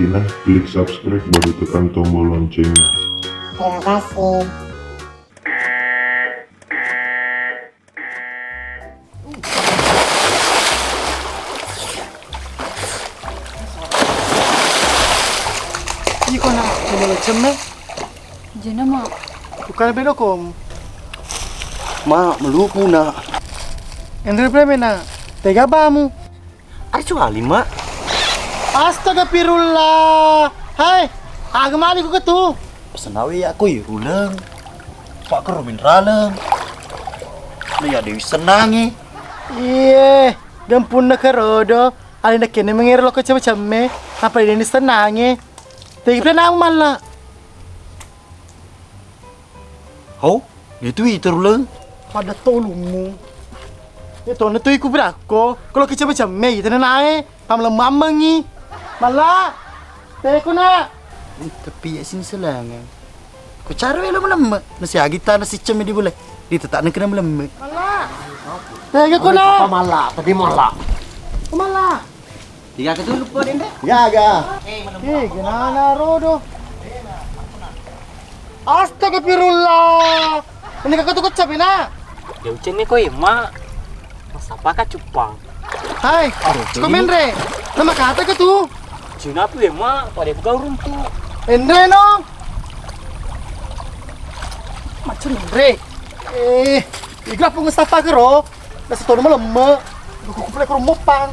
Tina, klik subscribe baru tekan tombol loncengnya. Terima kasih. Iko na, kumulog siya me. Diyan na, ma. Bukan bedo kom. Ma, melupu na. Endre preme na. Tega ba mo? Arjo ali, ma. Astaga pirullah. Hai, agamali ko ka to. Pesenawi aku rulang. Pak kerumin raleng. Naya dewi senangi. Iye, gampun na karodo. Ali na kene mengiro ko macam me. Apa ini senange? Tega pre na mala. Hau, itu rulang. Pada tolong mo. Ito na tuwi ko brako. Kalau kita macam me, ito na nae. Pamla mamangi. Mala. Teko na. Tapi ya sini selangan. Ko cara wala mo lamma. Nasi agita nasi cem di boleh. Dito tak nak kena melemma. Mala. Tega ko na. Mala, tadi mala. Mala. Tiga ke dulu po din. Gaga. Ginana rodo. Astagfirullah. Ini kakak tukut sabi na. Dia ucen ni ko ma. Masapa ka cupang. Hai, komen re. Nama kata ke tu? Cina pu ma, pada buka urun tu. Endre no. Macam Endre. Igra pun ngestapa ke ro. Nasi tono malam. Aku kupre ke rumah pang.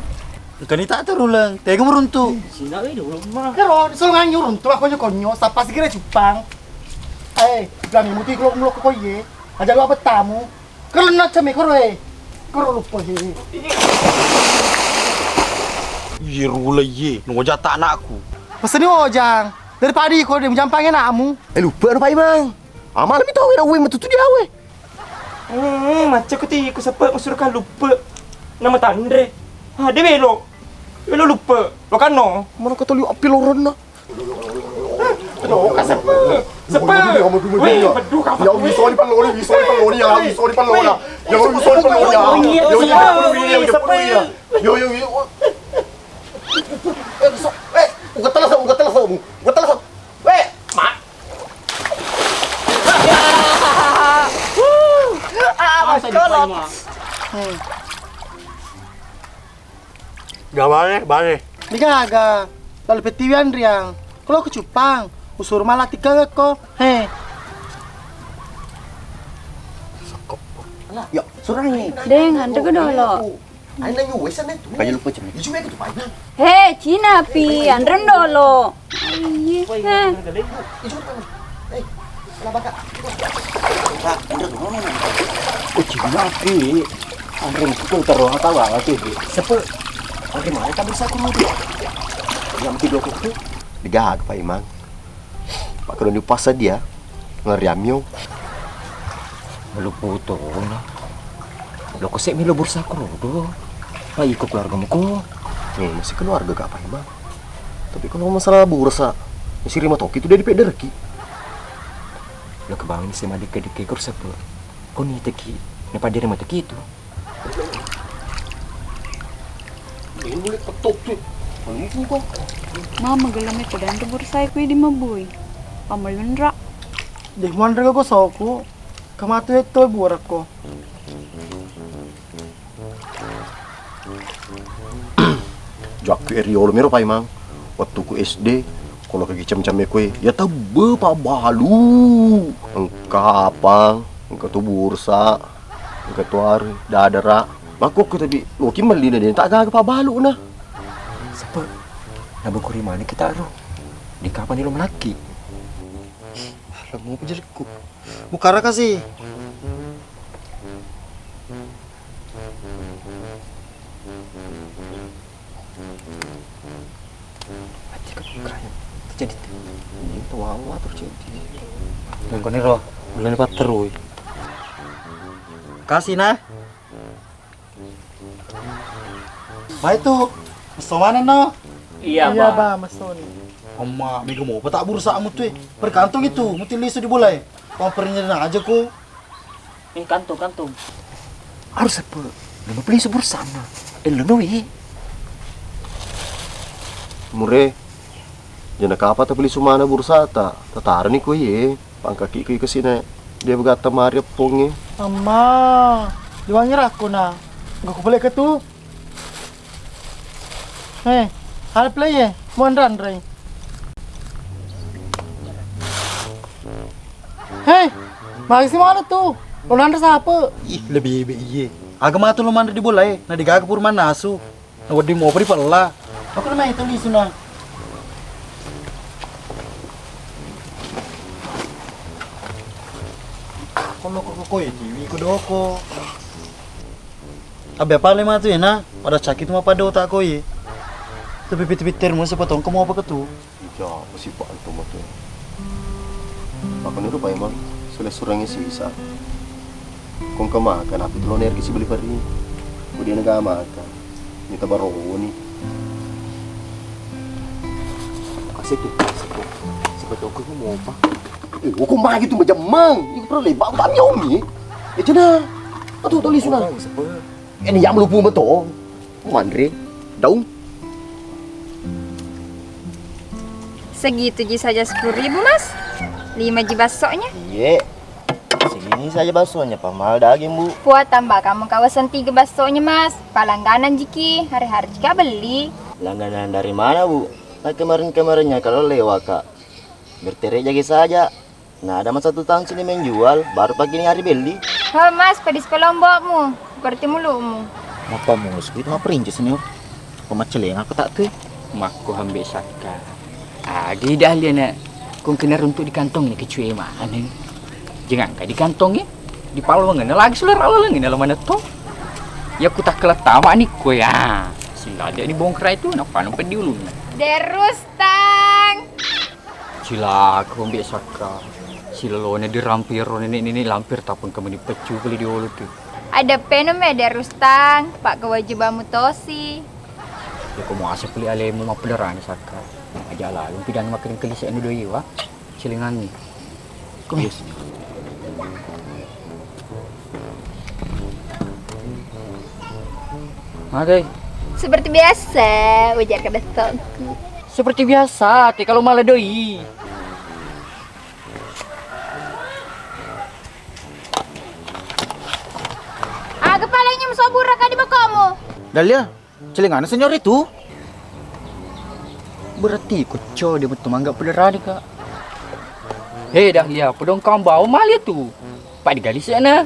Kan tak terulang. Tega meruntu. Cina we dulu ma. Ke ro, disuruh nganyu runtu aku konyo. Sapa sih kira cupang. Bilang muti kalau muluk ko ye. Aja lu apa tamu. Kalau nak cami ko re. Ko lupa he. Ye rula ye. Nunggu jatah anakku. Pesan ni ojang. Daripada ko dia menjampangin nakmu. Lupa na Pak Imang. Amal mi tahu na uwi matutu dia we. Macam ko ti ko sapa masuk ka lupa. Nama tandre. Ha, dia belo. Belo lupa. Lo kan no. Mana kata liu api loron na. Lo ka sapa. Sapa. Weh, bedu ka. Ya vi står i palori, vi står i palori, ja, vi står i palori. Ja, vi står i palori, ja. Jo, ugat telepon. Weh, mak. Gak balik. Di gaga. Lalu petiwan riang. Kalau ke cupang, usur malah tiga ko. He. Ya, surangi. Deng, anda ke dolo. Ay na yung wesan neto. Kaya lupa cem. Isu ko to pa na. Hei, Cina pi, andren dolo. Iya, Isu ko. Eh, wala baka. Oh cina api. Andre itu taruh tahu apa sih? Sepe. Bagaimana kamu bisa kemudian? Yang tidur aku digahag Pak Imang. Pak kalau di pasar dia ngeriamyo. Lu puto lah. Lo kok milo bursa krodo. Pak ikut keluarga ko. Masih keluarga gak Pak Imang. Tapi kalau masalah bursa, si Rima Toki itu dari pederki. Lo kebangun si madik ke kursa po. Kau ni teki, napa dari mata gitu? Ini boleh petok tuh. Ini kok. Mama gelam itu dan bersai ku di maboy. Pamalunra. Deh mandre ko soku. Kamatu itu burak ko. Jaku eriolo mero Pak Imang. Waktu ku SD, kalau kaki cam-cam kue, ya tebe Pak Balu. Engkau apa? Engkau tu bursa. Engkau tu hari dadara. Makuk ku tadi, mungkin melina dia tak gagap Pak Balu na. Siapa? Nabu kuri mana kita aru? Di kapan dia lo melaki? Mau penjeliku. Bukara kasih. Hati kebukanya terjadi itu wawa terjadi. Dan kau ni roh, bulan dapat terus. Kasih nah. Ba itu. Mana no? Iya, Iya ma. ba, masoni. Amma, minggu mau petak bursa kamu tuh. Berkantung itu, muti lisu di bulai. Pampernya aja ku. Kantung. Harus apa? Nama beli bersama. Lo no Mure. Jana kapa ta beli sumana bursa ta. Tatara ni ko ye. Pangkaki ko kesini. Dia berkata mari ponge. Amma, diwangi aku na. Enggak ko balik ke tu. Hal play ye, mon ran ray. Magsi mana tu? Lonanda siapa? Ih, lebih iye. Agama tu lumanda di bola na digaga pur mana asu. Na wadi mo pri palla. Aku na may tulis na. Kono ko TV ko doko. Abe pale matu ya na. Pada sakit mah pada otak ko ye. Tapi pit-piter mo sa patong kamu apa ketu? Ya, masih pak itu mah tuh. Apa nih rupa emang? Sudah surangnya sih bisa. Kong kemakan aku tuh energi sih beli pari. Kemudian nggak makan. Minta baru nih. Asik tuh, asik tuh. Seperti aku mau apa? Aku mah gitu macam mang. Iku perlu lebar tak miomi. Cina. Atuh tulis sunan. Ini yang lupu betul. Mandre. Daun. Segitu saja 10.000 mas. 5 ji baksonya. Iya. Segini saja baksonya, pamal daging bu. Buat tambah kamu kawasan 3 baksonya mas. Palangganan jiki, hari-hari jika beli. Langganan dari mana bu? Nah kemarin-kemarinnya kalau lewat kak. Bertere jaga saja. Nah ada mas 1 tahun sini menjual, baru pagi ini hari beli. Oh mas, pedis kelombokmu. Seperti mulutmu. Apa mus? Itu apa perincis nih? Pemaceleng aku tak tuh. Makku ambil saka. Agi dah dia nak. Kau kena runtuk di kantong ni kecuali mana? Jangan kau di kantong ya. Di palu mana lagi selera lagi dalam mana tu? Ya aku tak kelat tamak ni kau ya. Sila dia ni bongkar itu nak panon pediulu. Derustang. Sila aku ambil saka. Sila lo ni dirampir, ni lampir tapun kamu dipecu beli di ulu tu. Ada penom ya Derustang. Pak kewajibanmu tosi. Ya kau mau asap beli alemu apa derana saka. Aja lah, lumpi dan makin kelis anu doi wa. Cilingan ni. Kau yes. Oke. Seperti biasa, ujar ke datangku. Seperti biasa, kalau malah doi. Kepalanya musobur di bakamu. Dalia, celingan senyor itu. Berarti kuco dia betul manggap pederani kak. Hei Dahlia, pedong kau bawa malia tu. Pak digali sana.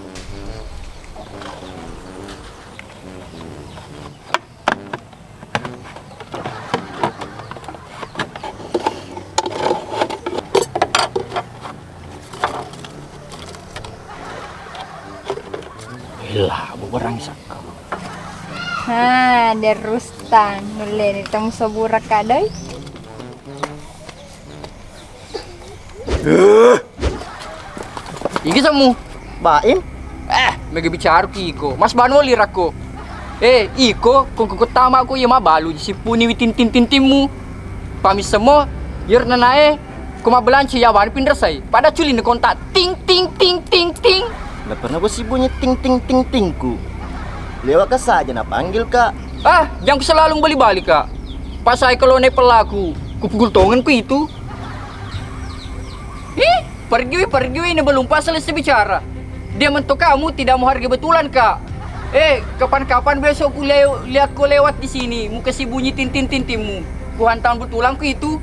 Hilah, beberang saka. Derustang, nule ni temu sobura kadai. Iki samu. Baim? Mega bicara ki iko. Mas banu lirako. Iko kung tama ko yung mabalu si puni witin tintintimu. Pamis semua yer nanae kumabelanci yawan pindrasay. Pada culi ne kontak ting ting ting ting ting. Nggak pernah gue sibuknya ting ting ting tingku. Lewat ke saja nak panggil kak. Jangan selalu balik kak. Pas saya kalau naik pelaku, kupukul tongan ku itu. Pergi ini belum pas selesai bicara. Dia mentok kamu tidak mau harga betulan kak. Kapan-kapan besok ku lihat kau lewat di sini, muka si bunyi tintin-tintinmu. Ku hantam betulan ku itu.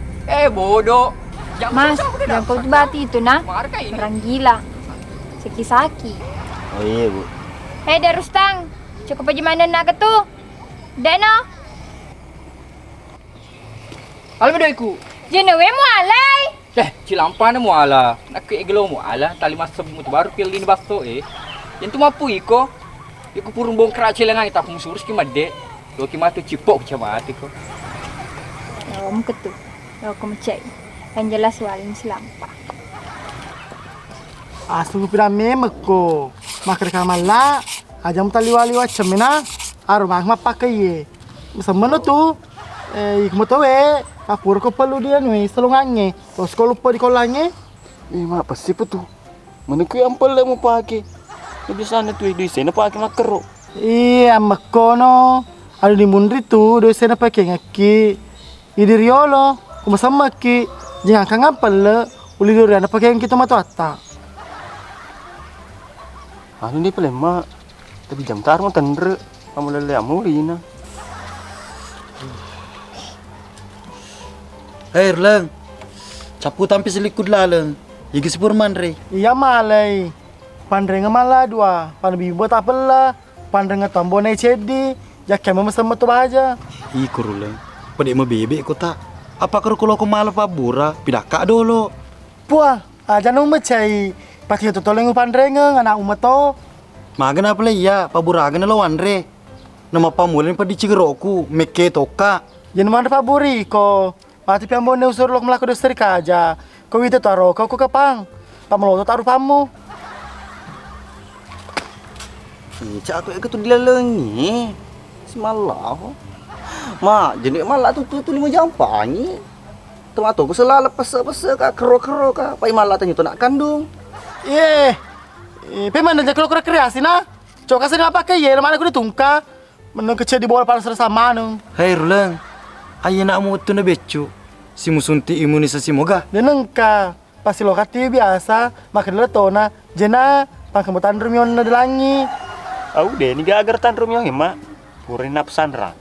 Bodoh. Mas, yang kau bati itu nah, orang gila. Saki-saki. Oh iya bu. Derustang, cukup aja mana nak ke tu? Deno. Almedoiku. Jenuwe mu alay. Cilampa na mo ala. Nakiglo mo ala. Tali masab mo baru pilih ni basto Yang tu mapu iko. Iko purung bongkra cilangan ita aku musurus ki madde. Lo ki matu cipok cama ati ko. Om ketu. Aku mencai. Yang jelas walin selampa. Asu pirame meko. Makar kamala. Ajam taliwali wacemena. Aru mak pakai ye. Semeno tu. Ikmo tawe. Kapur ko perlu dia nih selungannya. Terus kalau lupa di kolangnya. Apa sih tu? Mana ku yang perlu mau pakai? Di sana tu di sana pakai makro. Iya meko no. Ada di mundri tu. Di sana pakai ngaki. Idi riolo. kuma sama ki jangan kan ngapel le uli duri anak pakai yang kita matu atta. Anu dia pala mak. Tapi jam tar mo tendre. Kamu lele amu lina. Hei Ruleng, capu tampis likud laleng. Yagi sepurman re. Iya malai. Pandrenga mala dua. Pan bibu tak pela. Pandrenga tombo nai cedi. Jak kema mesem tu baja. Iku Ruleng. Pada mau bebek ko tak. Apa kalau aku malah pabura, pidak kak dulu. Puah, aja nung mecai. Pati tu tolong pandrenga anak umat to. Magan apa lah ya, pabura agan lawan re. Nama pamulin pa di cigeroku, meke toka. Jangan mana faburi ko. Pati piambon ne usur lok melaku dosteri kaja. Kau itu taro kau kepang. Pameloto taruh pamu. Cak aku ikut dilalengi. Semalah. Mak, jenis malah tu 5 jam pangi. Temat tu selalu pesa-pesa kak kero-kero kak. Pai malah tanya tu nak kandung. Peman dan jaklo kreasi na. Coba kasih apa ke ye, mana aku ditungka. Menung kecil di bawah panas sama nung. Hei Ruleng, ayah nak mau tu na becu. Si musunti imunisasi moga. Denengka, pasti lokati biasa. Makan letona, jena pangkemutan rumion na delangi. Deh, ni agar tan rumah mak. Purin napsandra.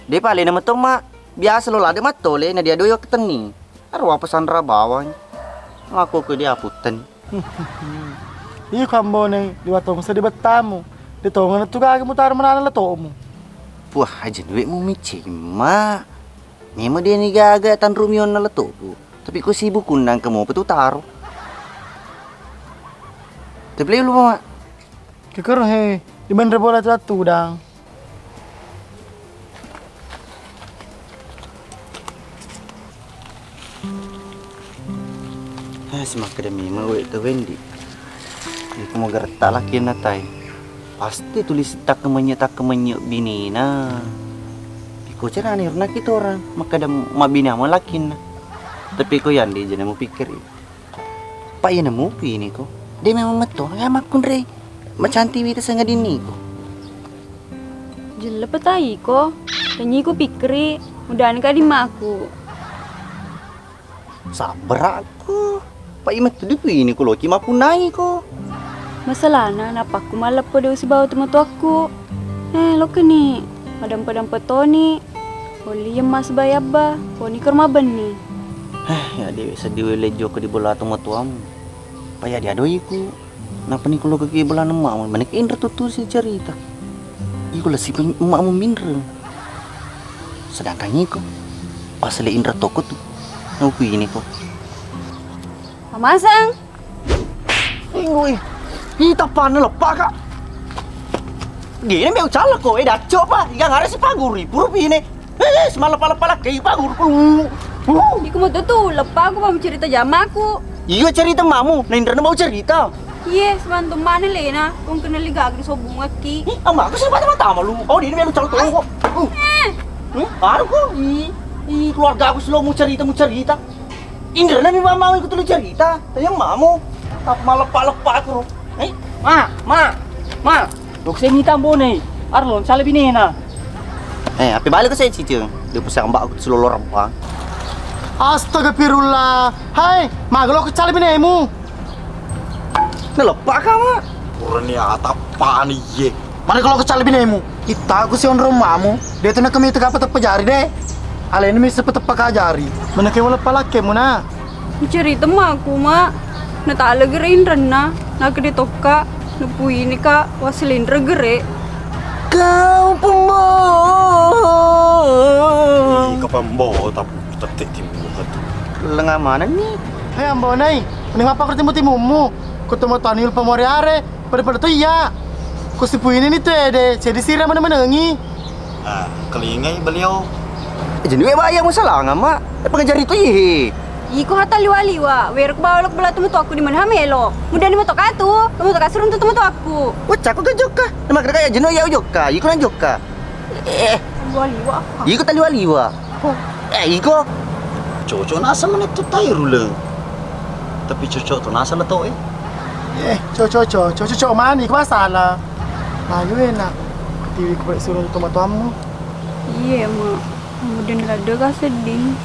Dia paling nama tu mak. Biasa lo lah dia matole, na dia doyo keteni. Arwah pesandra bawang. Aku ke dia puten. Iya kambo nih, di watong sa di batamu. Di tongan tu kaki mutar menana letomu. Wah, aja duit mu mici mak. Memang dia ni gaga tan rumion na leto bu. Tapi ko sibuk kundang kamu petu taruh. Tapi lu mak. Keker he, di bandar bola tu dang. Semakin demi mau itu Wendy. Iku mau gerta laki natai. Pasti tulis tak kemenye bini na. Iku cara nirna kita orang. Maka ada mabini ama laki na. Tapi ko yan di jangan mau pikir. Pak ya nemu ini ko. Dia memang meto nggak makun re. Macam TV itu sangat dini ko. Jele petai ko. Tanyi ko pikiri. Mudahan ka di maku. Sabar aku. Pak Imat tu di ini ko loki mapunai ko. Masalahna napa aku malah pada usi bawa teman-teman aku. Lo kini padam-padam petoni. Oli yang mas bayaba. Poni kerma beni. Ya dia sedih lejo ke di bola teman-teman. Payah dia doiku. Napa ni kalau ke bola nama mana ke indra tutu si cerita. Iku lah si emak minre. Sedangkan iku pas le indra toko tu. Aku ini ko. Mamasang. Ingoi. Kita pana lepak kak. Dia ni mau cala ko dah coba. Yang ada si paguri puru ini. Semalam pala kayak pagur. Iku mau tuh lepas aku mau cerita jama aku. Iya cerita mamu. Nindra mau cerita. Iya, sebantu mana Lena? Kung kenal liga agri sobong aki. Ama aku sih mata malu. Oh dia ni mau cala tolong kok. Baru ko. Keluarga aku selalu mau cerita. Indra na mau ikut lu cerita. Tayang mamu. Tak malepah-lepah aku. Ma. Dok saya ni tambo ni. Arlon salah bini na. Apa balik ke saya cicing? Dia pusing mbak aku seluruh rempah. Astagfirullah. Hai, maglo ke cali binemu. Nelepak kamu. Orang ni atapaan ye. Mana kalau ke cali binemu? Kita aku sih on rumahmu. Dia tu nak kami tu apa terpejari deh. Ala ini mesti tepak kajari. Mana kemo lepas laki muna. Cerita mak aku mak. Na tak lagi reindran na. Na kede toka. Na pui ini ka wasilindra gere. Kau pembohong. Kau pembohong tapi tetek timu tu. Lengah mana ni? Hai ambo nai. Mending apa ketemu timumu. Ketemu Taniul pemoriare. Pada tu iya. Kusipu ini tu ede. Jadi siram mana ngi. Kelingai beliau. Jadi bahaya masalah ngama. Pengajar itu ye. Iko hata liwa-liwa. Werok bawalok bala tumu aku di mana hamelo. Mudah ni motok atu. Kamu tak kasih untuk tumu aku. Wacak aku ke joka. Nama kaya jenuh ya joka. Iko nan joka. Liwa-liwa. Iko tak liwa-liwa. Iko. Cocok nasa mana tu tayo rule. Tapi cocok tu nasa na to Cocok mana? Iko masalah. Mayu enak. TV ko suruh tomat kamu. Iya mak. Kemudian rada kah sedih.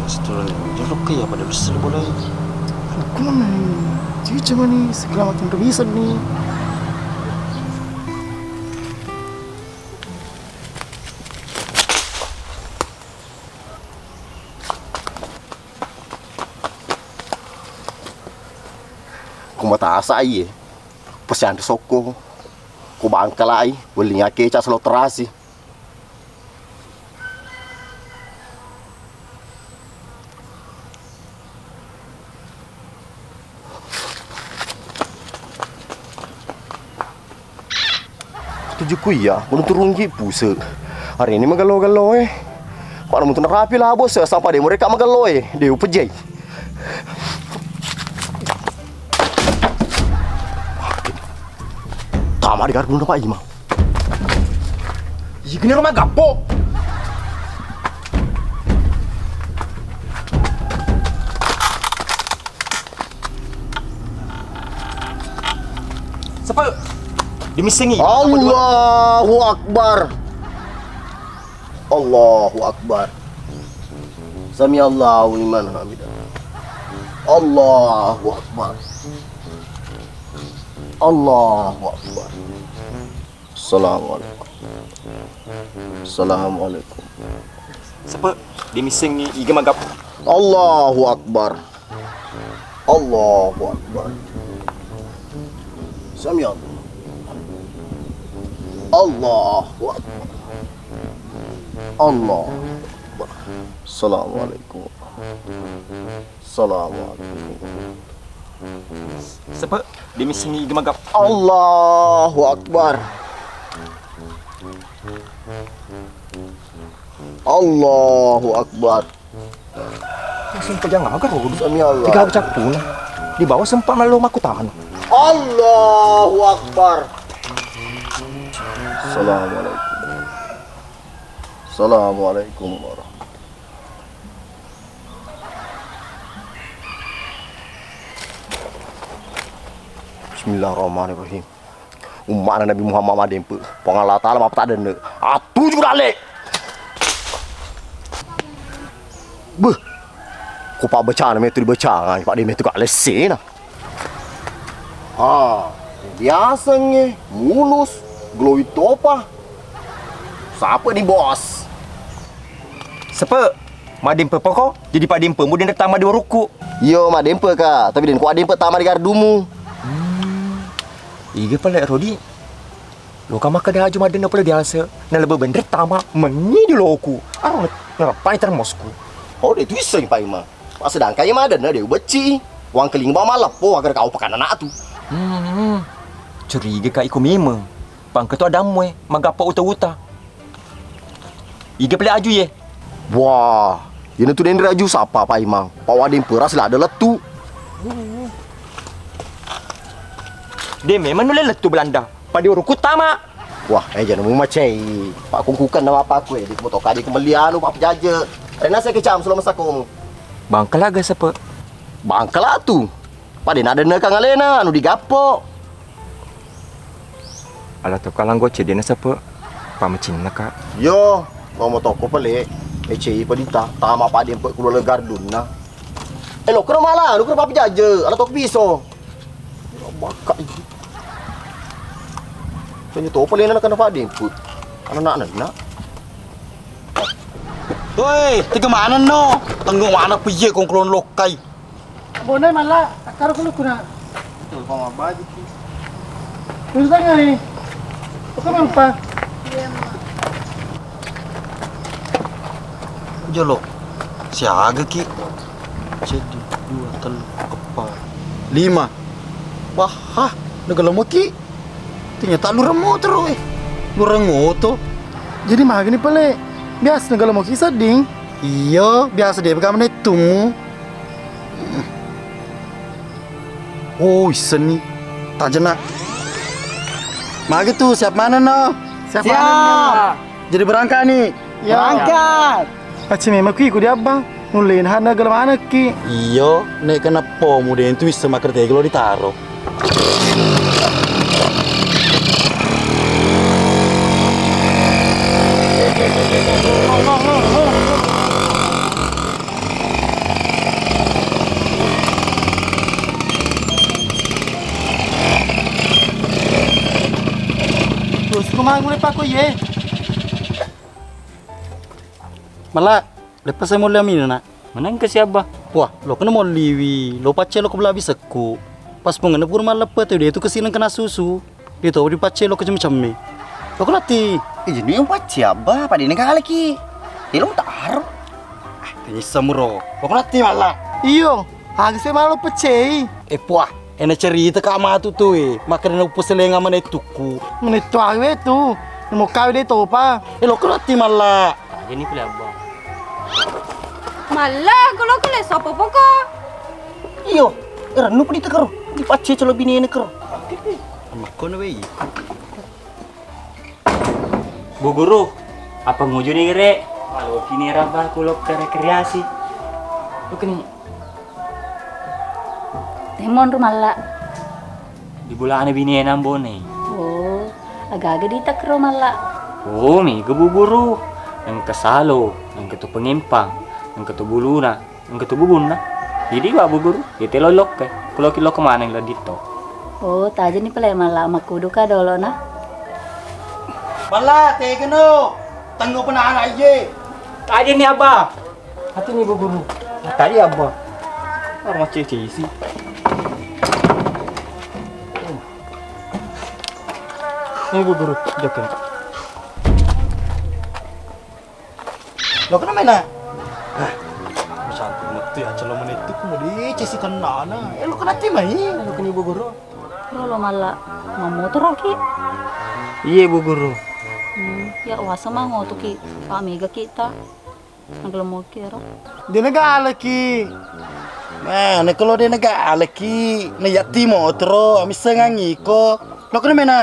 Setelah jorok ya pada besar boleh. Aku mana nih? Cici mana nih? Segala macam revisan nih. Kung mataasa ay pasyan soko. Kubangka la ay wali nga kecha sa loterasi. Tujuh kuya, belum turun pusa. Hari ini magalo-galo eh. Paano mo ito nakapi lah bos, sampai dia mereka magalo eh. Dia upejay. Tama di gardu na pa ima. Iya kini rumah gapo. Siapa? Dimisengi. Allahu Akbar. Allahu Akbar. Sami Allahu liman hamidah. Allahu Akbar. Allahu Akbar. Assalamualaikum. Assalamualaikum. Siapa? Dimisengi iga magap. Allahu Akbar. Allahu Akbar. Sami Allah. Allahu Akbar. Allahu Akbar. Assalamualaikum. Assalamualaikum. Siapa? Dimisengi iga magap. Allahu Akbar. Allahu Akbar. Langsung pegang agak rodo. Sami Allah. Tiga ucap pun. Di bawah sempat malu makutan. Allahu Akbar. Assalamualaikum. Assalamualaikum warahmatullahi. Bismillahirrahmanirrahim. Umat Nabi Muhammad madempe. Pengalah taala apa tak ada ne. Atu juga dale. Beh. Ku pak baca nama itu dibaca, pak dia itu gak lesen nah. Biasanya mulus, glowy topa. Siapa ni bos? Siapa? Madempe pokok. Jadi Pak Dempe kemudian datang madi ruku. Yo madempe ka, tapi den ku adempe tama di gardumu. Iga pala Rodi. Lo kama kada aju madena pala biasa. Na lebe bener tama menyi di loku. Arang ngerapai termosku. Oh, dia tu iseng pak ima. Pas sedang kaya madena dia beci. Wang keling bawa malap po agar kau pakan anak tu. Curiga ka iku memang. Pangka tu ada mwe, magapa uta-uta. Iga pala aju ye. Wah, ini tu den raju siapa pak ima? Pak wadem peras lah ada letu. Dia memang nolak letu Belanda. Pada uruk utama. Wah, jangan mau macai. Pak kungkukan nama apa aku di motor kadi kembalian pak penjaja. Rena saya kecam selama sakum. Bangkala ga siapa? Bangkala tu. Pak den ada nak ngalena anu digapo. Ala tu kalang go cedena siapa? Pamecin nak kak. Yo, mau toko pelik. ECI pedita, tama pak dia keluar gardun nah. Lo kena malah, lu kena apa jaja, ala tok biso. Bakak ini. Tanya tu apa lena kena pak dia put. Anak nak. Woi, tiga mana no? Tengok mana piye kong kelon lokai. Bonai malah karo kalau kuna. Tuh, pama baju. Terus tanya nih. Kau apa? Jolok. Siaga ki. Jadi 2 telur apa? 5. Wah, hah, negala mo ki. Ternyata lu remo terus. Lu rengo to. Jadi mah gini pale. Biasa negala mau kisah ding. Iya, biasa dia bagaimana itu. Oh, seni. Tak jenak. Mari tu siap mana no? Siap. Mana, Jadi berangkat nih. Ya. Berangkat. Macam memang kui ku dia abang. Nulain hana negala mana ki. Iya, nek kena pomu dia itu bisa makan teh kalau ditaruh. Terus kumang mulai paku ye. Malah, lepas saya mau liamin nak. Menang ke siapa? Wah, lo kena mau liwi, lo pace lo kebelah bisa ku. Pas pengen pur malah lepet dia itu kesini kena susu. Dia tahu di pace lo kecem-cem. Lo kena ti. Jadi yang pace abah, pada ini kali ki. Dia lo tak harap. Tanya samuro. Lo kena ti malah. Iyo, agak saya malu pecei. Puah, enak cerita kak matu tuh Makan enak puselenga mana itu ku. Menit tua itu, mau kau deh tuh pa. Lo kena ti malah. Jadi ni pula abang. Malah kalau kele sapa poko. Iyo, ranu pun ditekar. Di pace celo bini ini ker. Makon wei. Bu guru, apa nguju nih gere? Kalau kini raba kulok rekreasi. Bukan Temon rumala. di bulan bini enam bone. Oh, agak-agak ditak rumala. Oh, mi bu guru. Yang kesalo, yang ketu pengimpang, yang ketu buluna, yang ketu bubuna. Jadi bu guru, kita lolok ke. Kalau kilo kemana yang dito? Oh, taja ni pala mala makudu ka dolo na. Malah, tega no. Tanggo pa na anak ye. Tadi ni apa? Hati ni bu guru. Tadi apa? Orang macam sih. Ini bu guru, jangan. Lo kena mana? Santai mati aja lo menit itu mau dicesikan nana. Lo kena tim aja. Lo kena bu guru. Rolo mala mau motor aki. Iya bu guru. Ya wasa mah ngoto ki. Pak mega kita. Naglo mo kira. Dia negala ki. Mana kalau dia negara lagi, nayati motor, amis sengangi ko. Lo kena mana?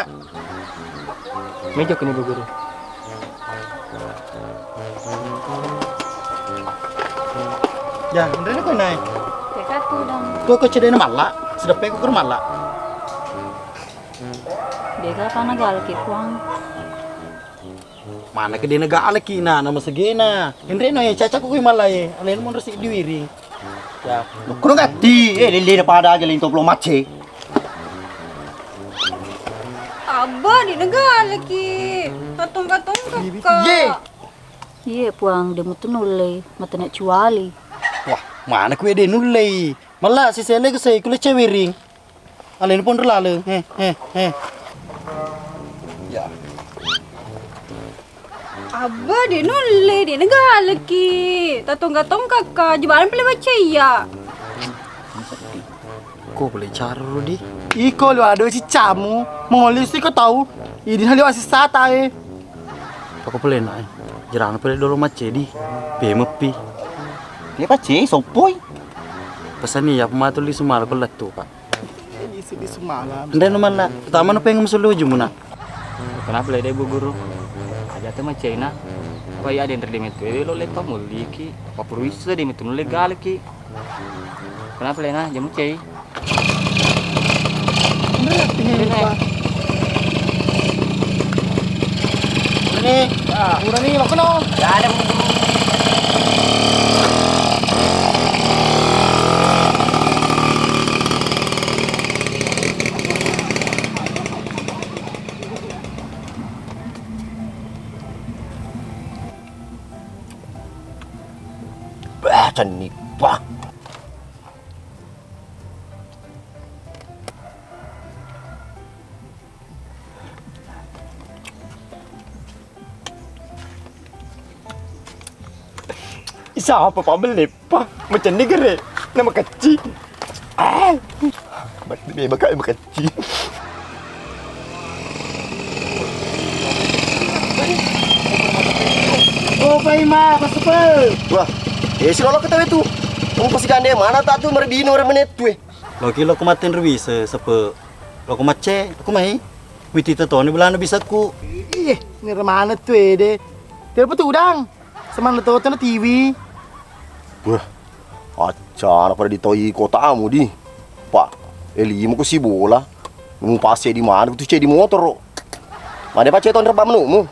Meja kena bu guru. Ya, udah ni kau naik. Teka tu dong. Kau cedera malak, sedap kau ke malak. Dega kana gal ki kuang. Mana ke dia negara lagi na, nama segena. Indre no ya caca kau malai, alen mau resik diwiri. Ya, Kau ngati, lele pada aja lintop lo mace. Abah di negara lagi. Katong-katong kakak. Ye. Iya puang demo tu nulle, mata nak cuali. wah, mana kau dia nulai. Malah si sele ke saya kulit cewiring. Alen pun terlalu, Ya. Abah di nulle di negara lagi. Katong-katong kakak. Jualan pilih baca ya. Kau boleh cara Rudi. Iko lu ada si camu, mengoli sih kau tahu. Ini hal yang sata Kau boleh naik. Jarang boleh dulu mace di. Mepi. Dia pace, sopoi. Pesan ni ya pematu li semua aku letu pak. Isi di semalam. Ndai no mana. Pertama no pengen mesulu jumuna. Kenapa lede bu guru? Aja tu macam na. Kau ya ada yang terdemet tu. Lo lepas muli ki. Apa perlu isa demet tu legal ki. Kenapa lena jamu cai? Ini, udah nih, makan dong. Ya ada bu guru. Canik, bah. Siapa pak beli pak? Macam ni gere. Nama kecil. Bakal kecil. Oh, Pak Ima, pas sepel. Wah, si lolo ketawa itu. Kamu pasti gande mana tak tu meredino menit tu. Loki lo kumatin rubi sepe. Lo kumace, aku mai. Witi tetoni bulan bisa ku. Ih, ini mana tuh deh. Dia betul udang. Seman tuh tuh TV. Wah, acara pada ditoi kotamu di. Pak, Eli mau si bola. Mau pase di mana? Tu cek di motor. Mana pace ton rebam nu.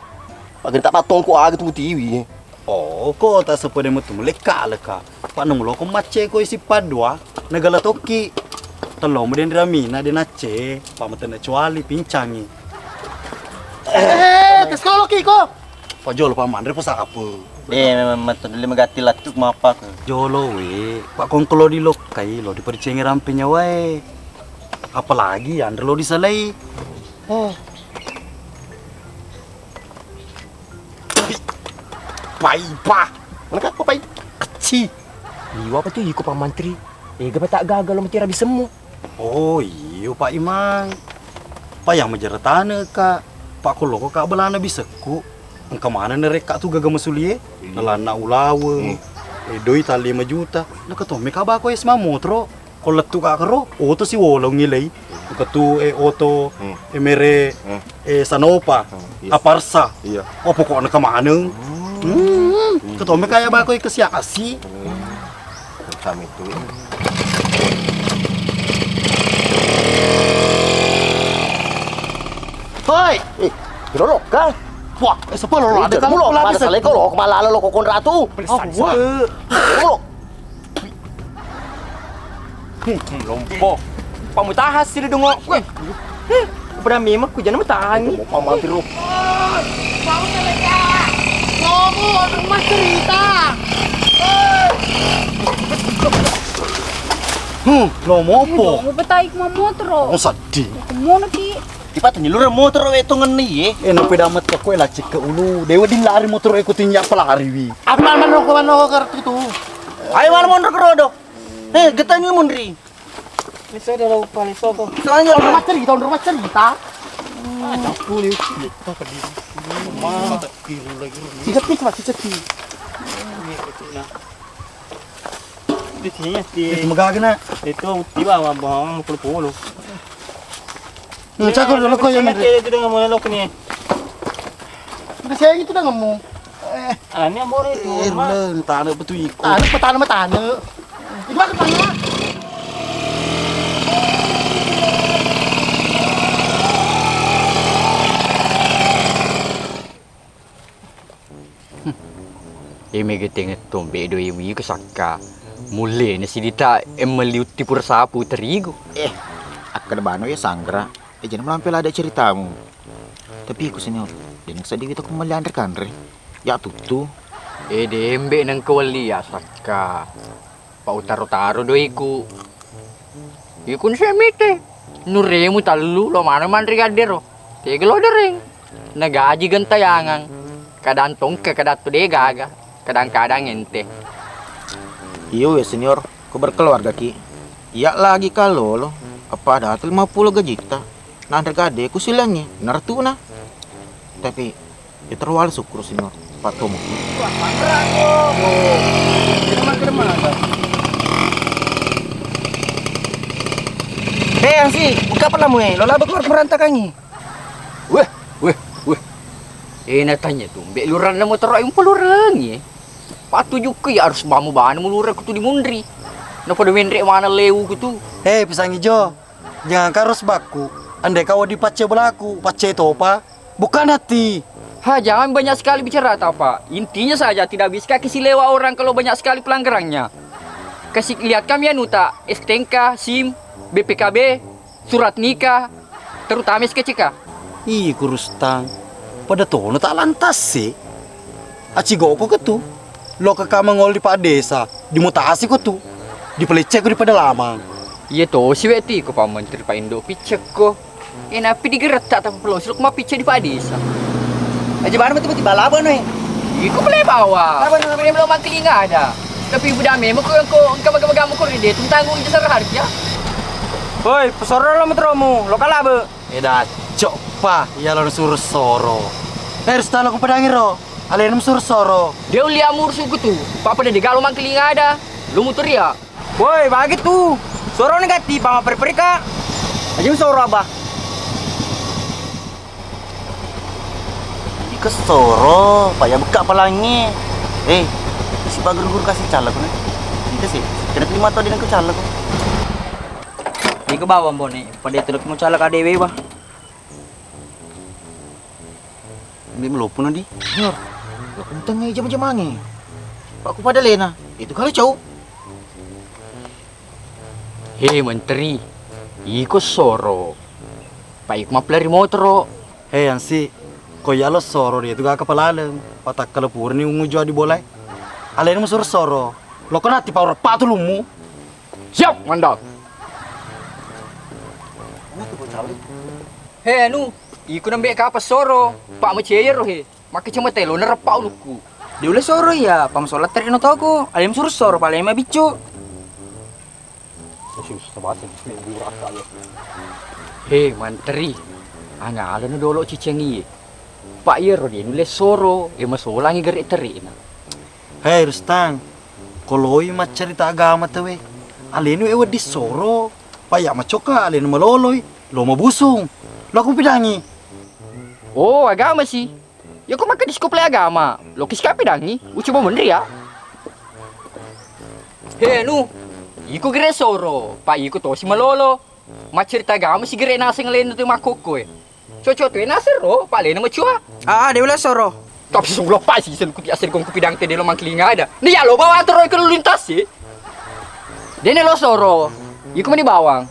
Pak kita patong ko ag tu TV. Oh, kok tak sepe demo tu leka. Pak nung lo kumace ko isi padua. Negala toki. Tolong kemudian ramina dia nace. Pak mata nak cuali pincangi. tes kalau Kiko. Pak Jolo Pak Mandre pas apa? memang dili magati latuk mapa ko. Jolo we, Pak Kongkolo di lokai lo di percengi rampenya wae. Apalagi Andre lo disalai. Pai pa. Mana kau pai? Kecil. Liwa apa tu ikut Pak Mantri? Gapa tak gagal lo mati habis semua. Oh iyo Pak Imang. Pak yang menjara tanah kak. Pak Kolo kok kak belana bisa ku. Engkau mana nerek kak tu gagal masulie? Nelana ulawe. Doi tali 5 juta. Nak kau mereka bako es mamotro. Kalau tu kak kero, oto si wolong ngilai. Katu oto, mere, sanopa, aparsa. Iya. Oh pokoknya kemana? Kau mereka ya bako ke siasi. Kami tu. Hoi, Gerolok kan? wah, siapa lo ada kamu lo pula pada bisa saleh kau lo kemala lo kokon ratu. wah. Lo. Lompo. Pamutahas sila dungo. Weh. Pada memang ku jangan matahan ni. Pak Mantri lo. Ngomong rumah cerita. Lo mau apa? Mau petai ke motor. Oh sedih. Mau nanti. Tiba tu nyelur motor itu ngeni No pedamat ka ko la cek ke ulu. Dewa din lari motor ko tinya pelari wi. Aku mana kartu tu. Ayo mana mundur kerodo. Getanya mundri. Bisa dia lalu paling soko. Soalnya Tahun rumah cerita. Ada pulih kita ke diri. Mata kiri lagi. Cicepi cuma cicepi. Di sini Itu magagana. itu tiba bawang puluh-puluh. Cakap dulu kau yang ini. Itu dengan mana lo ni? Saya itu dah ngomong. Ini yang boleh tu. Erlen tanah betul ikut. Petani mah tanah. Itu mah tanah. Mega tengah tombe do imi ke sakka. Mule na silita meliuti pursapu terigu. Akka da bano ya sanggra. Jangan melampil ada ceritamu. Tapi aku senior. Dan sedih kita kembali andre. Ya tutu. Dembe nang kawali ya sakka. Pautaro-taro do iku. Ikun semite. Nuremu talu lo mana man rigadero. Tegelo dering. Nagaji gantayangan. Kadantong ke kadatu de gaga. Kadang-kadang ente. Iyo ya senior. Kau berkeluarga ki. Ya lagi kalau lo. Apa ada 50 gajita. Nah andre gade ku silangnya. Nartu na. Tapi ya terwal syukur senior. Pak Tomo. Angsi, buka apa namu lo laba keluar merantakan ni. Weh. Natanya tu, mbek luran na motor ay pelurang ye. Patujuk ke ya harus bamu bahan mulura kutu di mundri. Na pada mendrek mana lewu kutu. Pisang hijau. Jangan karus baku. Andai kau dipace belaku, pace topa. Bukan hati. Jangan banyak sekali bicara atau apa. Intinya saja tidak bisa kasih lewa orang kalau banyak sekali pelanggarannya. Kasih lihat kami anuta, STNK, SIM, BPKB, surat nikah, terutama SKCK. Ih, kurustang. Pada tono tak lantas sih. Aci goko ke tu. Lo ke kamangol di Pak Desa, dimutasi ko tu. Dipelecek ko di pada lama. Iya toh, si Weti ko Pak Menteri Pak Indo picek ko. Napi digerak tak tapi pelos, lo kemah picek di Pak Desa. Aja mana tiba-tiba laba nih. Iko boleh bawa. Boleh belum mati nggak ada. Tapi udah memang kau baga-baga mau dia tanggung jasa harga. Hoi, pesoro lo metromu, lo kalah be. Dah, cok pa, ya lo suruh soro. Harus tahu ko pedangin ro. Alien suruh soro. Dia ulia mursu tu. Papa dia kalau mangkili nggak ada. Lu muter ya. Woi, bagi tuh. Soro negatif, pama perperika. Aja soro abah. Ke soro, payah buka palangnya. Si Pak Guru kasih calak nih. Itu sih, kena terima tau dia nak calak kok. Di ke bawah bone, pada itu mau calak adewe bah. Ini melopun nanti. Senyor, lo kentangnya jam-jam angin. Pak ku pada lena, itu kali cau. Menteri, iko soro. Pak ik mah pelari motor. Angsi, Kau ya lo soro dia tu gak kepala lem. Patak kelepur ni ungu jua di bolai. Alena musur soro. Lo kena tipa orang patu lumu. Siap, mandap. Hei, anu, iku nambah ke apa soro? Pak macam roh he. Makai cuma telo nerepau luku. Dia boleh soro ya, pam solat terik no toko. Alem suruh soro, paling mah bicu. Hei, manteri. Hanya ala nu dolok cicengi. Pak Yero dia nulis soro, masolangi gerik terik na. Hei Rustang, kalau i mat cerita agama tu alenu ewa di soro. Paya macoka alenu maloloi, lo mabusung. Lo aku pidangi. Oh, agama sih. Ya kau makan diskoplay agama. Lo kis kapi dangi, ucu mau bener ya. Hei, nu. Iku gerik soro, Pak Iku tosi malolo. Mat cerita agama si gerik nasi ngelain tu makoko Cocok tu nasir ro, Pak Lena macua. Dia boleh soro. Tapi sungguh lepas sih, sen kupi asir kong kupi dang tede lo mangklinga ada. Ni ya lo bawa terus ke lalu lintas sih. Dene lo soro, iku meni bawang.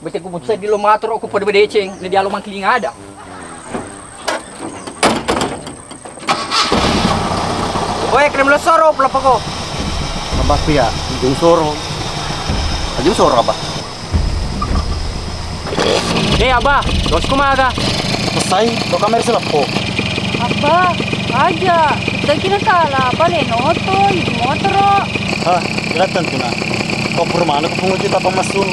Bete ku putusai di lo matur aku pada bedeceng, ni dia lo mangklinga ada. Oi, krem lo soro pelapa ko. Abah pia, jung soro. Ajung soro abah. Hei abah, dosku maga. Selesai, lo kamera selapo. Abah, aja. Kita kira kalah. Balik noto, ibu motor. Hah, kelihatan tu nak. Kau permana kau penguji apa masun?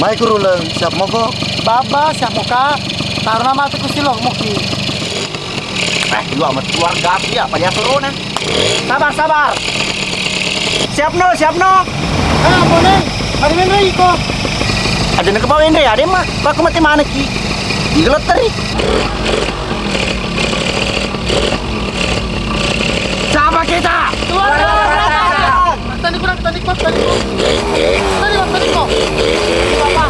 Mai kurulang, siap mau kau? Baba, siap muka. Taruh nama tu kusilok muki. Lu amat keluarga pia, pada corona. Sabar, sabar. Siap no. Apa nih? Hari mana iko? Ada nak bawa Andre, ada mah. Aku mati mana ki? Igelot tadi. Siapa kita? Tadi kurang, tadi kok. Apa?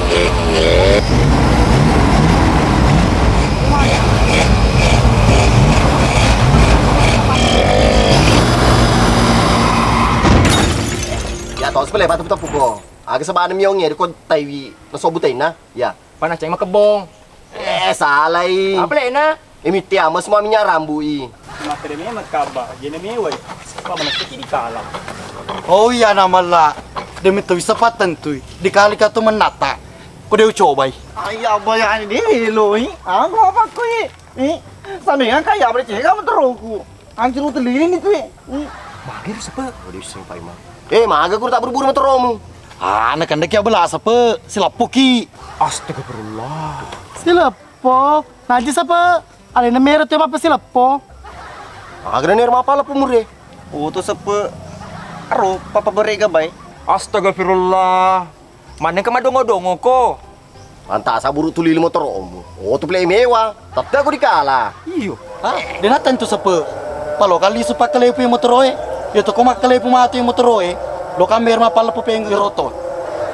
Ya tahu sepele batu batu ko. Agak sebab ada miongnya, dia kau taiwi, nasobutin na. Ya. Panas cai makebong. Salah i. Apa Lena? Imitia, mas semua minyak rambu i. Materi mat kaba, jadi mewah. Apa mana sekali kalah. Oh iya nama lah. Demi tu sepatan tu. Dikali kau menata. Kau dia coba. Ayah bayar ini lo ini. Aku apa kau ini? Sambil kaya boleh cek kamu teruku. Angkir lu telini tu. Magir siapa? Oh dia sing pai mah. Maga aku tak berburu motor romu. Anak-anak ya belas apa? Silapoki. Astagfirullah. Silapo. Najis apa? Alena merah tu apa silapo? Agak ner apa lah pemure. Oh tu sepe. Aro papa berega bay. Astagfirullah. Mana ke madongo-dongo ko? Anta saburu tuli motor romu. Oh tu play mewah. Tapi aku dikalah. Iyo. Dia nak tentu sepe. Kalau kali supak kelepu yang motor roe. Ya tu kau mak kelepu mati yang motor roe. Lo kamera mah pala pupeng iroto.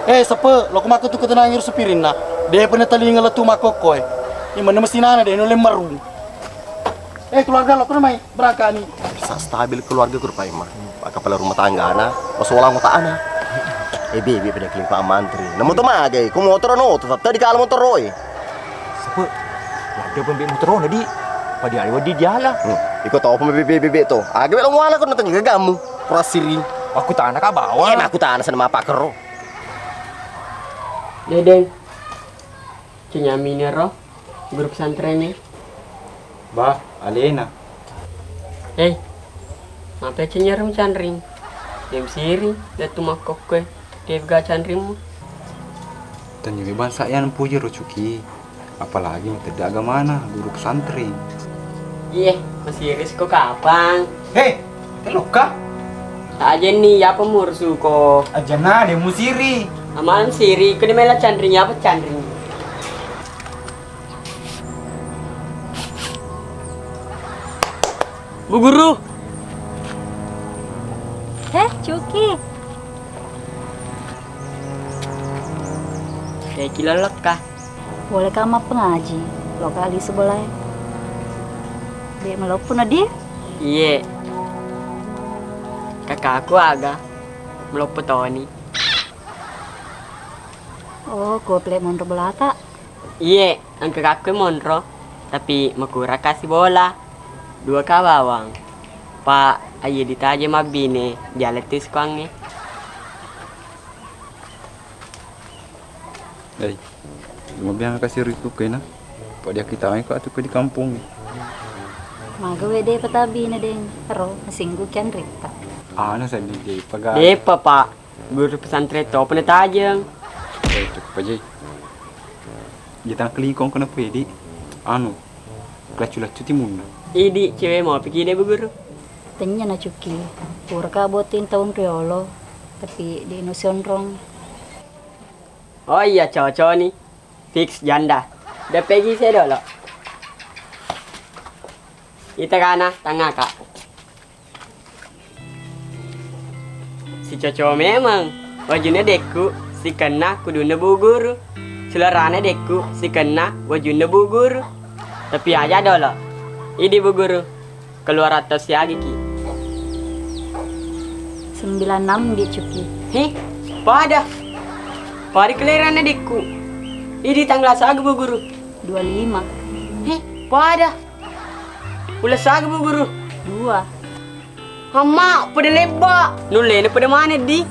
Sepe, lo kumaku tu ketenang iru supirin na. Dia pernah telinga letu makoko Ini mana mesti nana deh, nolem maru. Keluarga lo pernah mai berangkat ni. Bisa stabil keluarga kurpai mah. Pak kepala rumah tangga ana, pasolang mata ana. Bebe pada kelimpa mantri. Namun tu mah gay, kau motor no, tu tadi kalau motor roy. Sepe, ada pembeli motor roy di. Pada hari wadi dia lah. Ikut tahu bebe tu. Agak belum wala kau nonton juga kamu. Kurasiri. Aku tak nak bawa. Aku tak nak sama apa kero. Dedeng, Cinya Minero, grup pesantrennya. Bah, Alena. Apa Cinya rum candring? Dem siri, datu makok kue, dia gak candringmu. Dan juga bangsa yang puji rocuki. Apalagi tidak agama guru pesantren. Iya, masih risiko kapan? Luka? Aja nih, ya pemursu kok. Aja nah, dia musiri. Aman siri, kena mela candring apa candring? Bu Guru. Cuki. Kayak kilo lekah. Boleh kamu pengaji, lokali sebelah. Dia melopun dia? Iya. Kakak aku agak melopot Tony. Oh, kau play monro belata? Iya, angka kakak monro. Tapi makura kasih bola. 2 bawang. Pak, ayo ditaja mabine. Jalan tis kuangnya. Hey, mau bilang kasih ritu kena. Pak dia kita main kok atuh di kampung. Maga wede patabi na din. Pero masinggu kian rita. Ano sa di paga. Depa, Pak. Guru pesantren to pernah tajang. Eh, cukup aja. Kita kelingkong kena pedi. Anu, kelacu-lacu timun. Idi cewek mau pergi deh Bu Guru. Tanya na cuki. Pura ka botin tahun riolo. Tapi di Indonesia Oh iya cowok-cowok nih. Fix janda. Udah pergi saya dulu. Kita kana tengah kak. Si cowok memang. Wajunya deku. Si kena kuduna Bu Guru. Selerane deku. Si kena wajunya Bu Guru. Tapi aja dulu. Ini Bu Guru. Keluar atas ya Giki. 96 di cuki. Hih, pada. Pari kelahiran adikku. Ini tanggal saga Bu Guru. 25. Hih, pada. Ulah saga Bu Guru. 2. Hama, pada leba. Nulene pada mana di?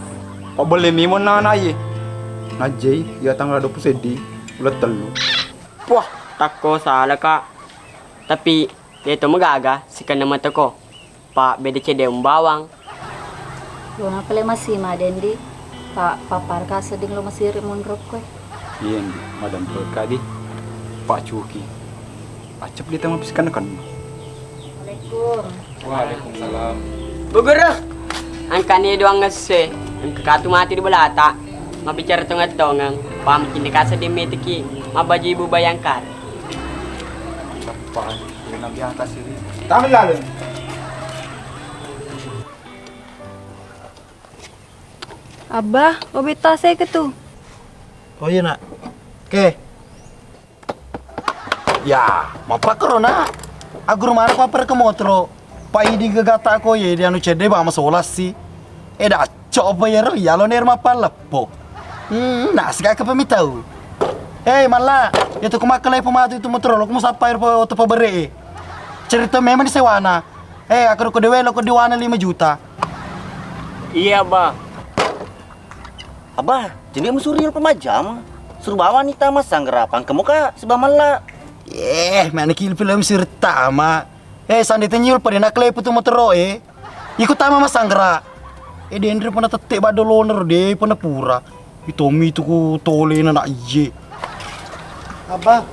Kok boleh mimon na ye? Najay, ya tanggal 20 sedi. Ulah telu. Wah, tako salah kak. Tapi dia itu magaga si kena mata ko. Pak beda cede bawang. Luna pala masih madendi. Pak papar ka seding lo masih rimun rok ko. Iya, madam berkadi. Pak Cuki. Acap dia tengah piskan kan. Assalamualaikum. Waalaikumsalam. Bu Guru, angkanya doang ngese. Angka katu mati di belata. Mabicara tengah-tengah. Pam kini kasa di metiki. Mabaji ibu bayangkar. Pak, dia nabi angkat sini. Tahu lalu. Abah, obita saya ke tuh. Oh iya nak. Oke. Ya, mapa corona. Aku rumah aku apa ke motor. Pai di gagata ko ye dia anu cede ba masolas si. Eda coba ya ro ya lo ner mapa lepo. Nah sika ke pemitau. Malah itu kumakalai pematu itu motor lo kumu sapai po to pabere. Cerita memang di sewana. Aku ko dewe lo ko diwana 5 juta. Iya, Bah. Abah, jadi musurir pemajam. Suruh bawa wanita mas sanggerapan ke muka sebab malah. Mana kil film sirta ma. Sandi tenyul pada nak lepo tu motor ikut tama mas sanggera. Dendre pernah tetek bado loner deh pernah pura. Itomi tu ku tole na nak ye. Abah,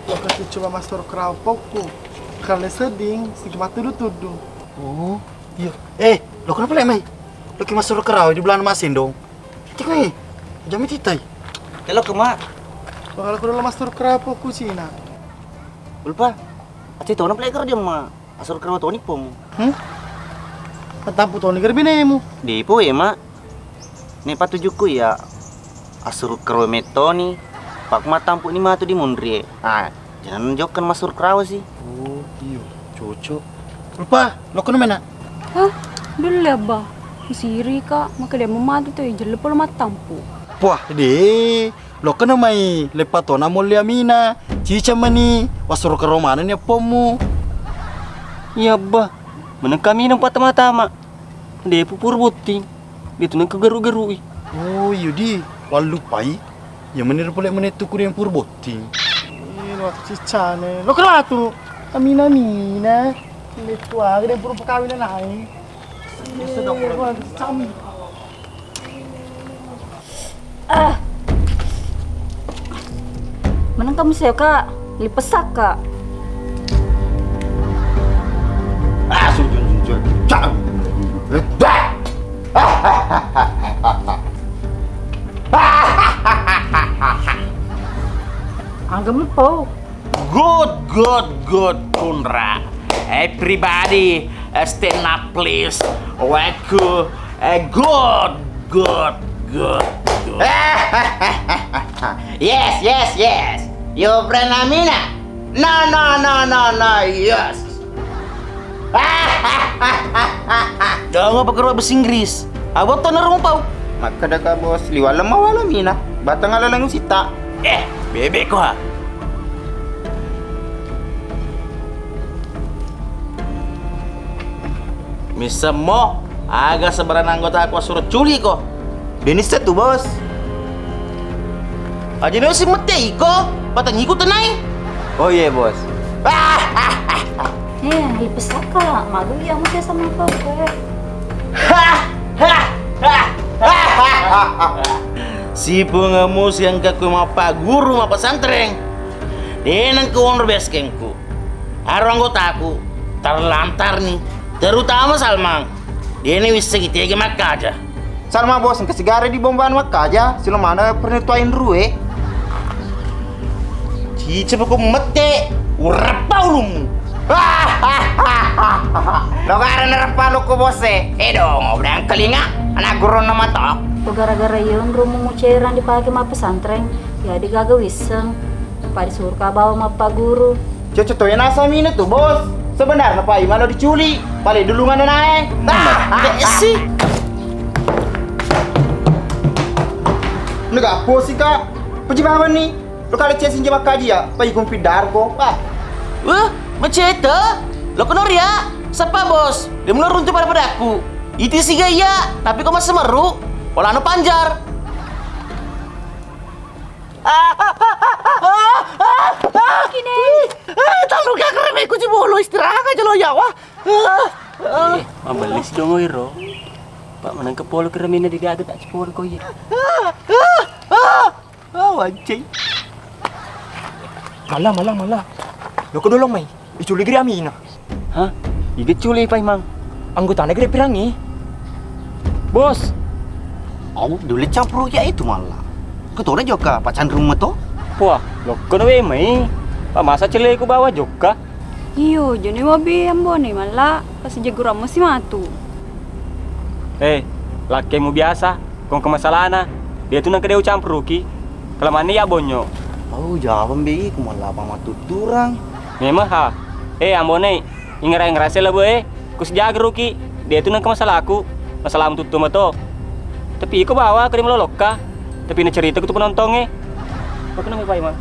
waktu coba masuk kerawpokku. Kalau seding, si matu tudu. Oh, iya. Lo kenapa lemai? Lo ki masuk kerau di bulan masin dong. Tikoi, jam titai. Kalau kemak. Bakal aku dalam masuk kerawpokku Cina. Lupa. Ati tahu nak pelakar dia mah. Asal kerau tahu ni pom. Tapu tahu ni gerbinemu. Di po mak. Ni patujuku ya. Asal kerau metoni. Pak matampu ni mah tu di mundri. Jangan jokan masuk kerau sih. Oh, iya. Cocok. Lupa, lo kena mana? Hah? Dulu ya, Abah. Siri kak, maka dia memadu tuh jelek pula matampu. Wah, lo kena mai lepas tu nama mulia mina, cica mani, wasur ke romana ni pomu. Iya, Bah. Mana kami nampak tama-tama. Dia pupur boting. Dia tu nak kegeru-geru. Oh, yudi, walu pai. Yang menir boleh menetu kurian pur boting. Lo cica ne. Lo kena tu. Amina. Itu aja dia pur perkawinan naik. Menang kamu saya kak, lipesak kak. Sujun. Anggap lupa. Good, Kundra. Everybody, stand up please. Waku, good. Yes. Your friend Amina? No, yes. Jangan pakai bahasa Inggris. Abang tu nak rumpau. Maka dah ka bos liwala mawala mina. Batang ala lang sita. Bebek ko ha. Misemo agak sebaran anggota aku suruh culi kok. Denis tuh bos. Aja nih si mete kok, patang ikut tenai. Oh iya bos. Pesaka, malu ya mau sama kau. Si pengemus yang kaku mapa guru mapa pesantren. Denang ke owner base campku. Aro anggotaku terlantar nih, terutama Salmang. Dia ini bisa segitiga maka aja. Salma bos, yang kesigara di bombaan maka aja. Sila mana pernah tuain ruwe. Cice pokok mete, urapa ulumu. Lo karena repa ko bos dong, udah kelinga anak guru nama tok. Gara-gara yang rumah mau cairan dipakai ma pesantren, ya digagal wiseng. Pak disuruh bawa ma pak guru. Cocok tuh yang asa minat tuh bos. Sebenarnya Pak Iman lo diculi, balik dulu nggak naik. sih. Nggak apa sih kak? Pejibawan nih. Lo kali cesin jebak kaji ya, Pak Ikum pidar kok. Maceta? Lo kenor ya? Siapa bos? Dia mulai runtuh pada aku. Itu sih gaya, tapi kok masih meru? Pola anu panjar. Kini. Tahu gak keren aku sih bolo istirahat aja lo ya wah. Mambelis dong iro. Pak menang ke polo keremina digaget tak cepol kau ya. Wajib. Malah. Lo kedolong mai. Diculik gede Amina. Hah? Diculik Pak Imang. Anggotanya gede pirangi. Bos. Oh, dulu campur ya itu malah. Ketua juga Pak Chandrum itu. Wah, lo kono mai. Pak masa cile ku bawa juga. Iyo, jadi mobil ambone malah pas jago mesti matu. Laki mu biasa. Kong kemasalahan dia tuh nang kedeu campur ki. Kelamaan ya bonyo. Oh, jawab bi kumalah apa tuturang. Memang ha. Ambone ngerasa lah boy. Kus jaga ruki. Dia tuh nang masalah aku. Masalah tutu mato. Tapi aku bawa ke lolok ka. Tapi na cerita ku tuh penontonnya. Apa namanya Pak Imang?